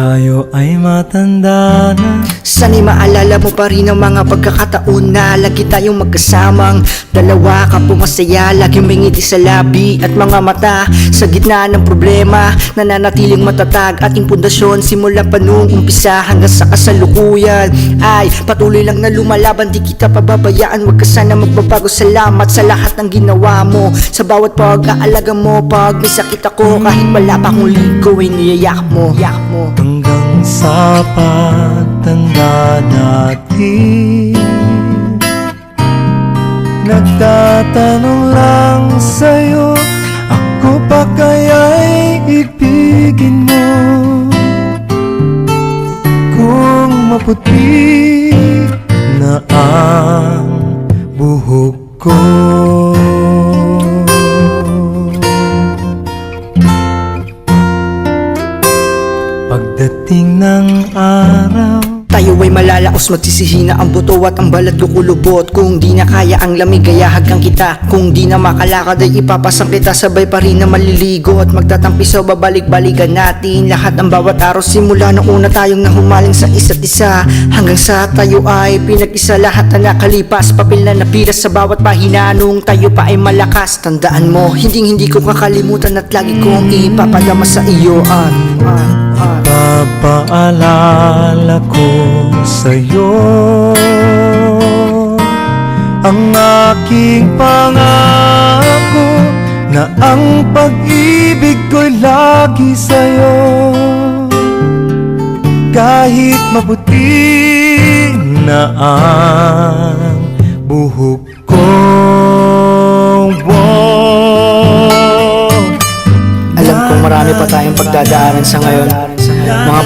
tayo ay matanda na. Sana'y maalala mo pa rin ang mga pagkakataon na lagi tayong magkasamang dalawa, kapwa masaya, laging may ngiti sa labi at mga mata. Sa gitna ng problema, nananatiling matatag ating pundasyon. Simula pa nung umpisa hanggang sa kasalukuyan ay patuloy lang na lumalaban, di kita pababayaan. Huwag ka sana magbabago, salamat sa lahat ng ginawa mo, sa bawat pag-aalaga mo. Pag may sakit ako, kahit wala pa akong ligo, ay niyayakap mo. Hanggang sa pagtanda natin, nagtatanong lang sa'yo, ako pa kaya'y ibigin mo? Kung maputi na ang buhok ko, pagdating ng araw, tayo ay malalaos, magsisihina ang buto at ang balat kukulubot. Kung di na kaya ang lamig, kaya hagkan kita. Kung di na makalakad, ay ipapasang kita. Sabay pa rin na maliligo at magtatampi sa babalik-balikan natin lahat ang bawat araw. Simula nung una tayong nahumaling sa isa't isa, hanggang sa tayo ay pinag-isa. Lahat na nakalipas, papel na napiras sa bawat pahina. Nung tayo pa ay malakas, tandaan mo, hindi ko kakalimutan at lagi kong ipapadama sa iyo. papaalala ko sa'yo ang aking pangako, na ang pag-ibig ko'y lagi sa'yo. Kahit maputi na ang buhok ko, alam kong marami pa tayong pagdadaanan sa ngayon, mga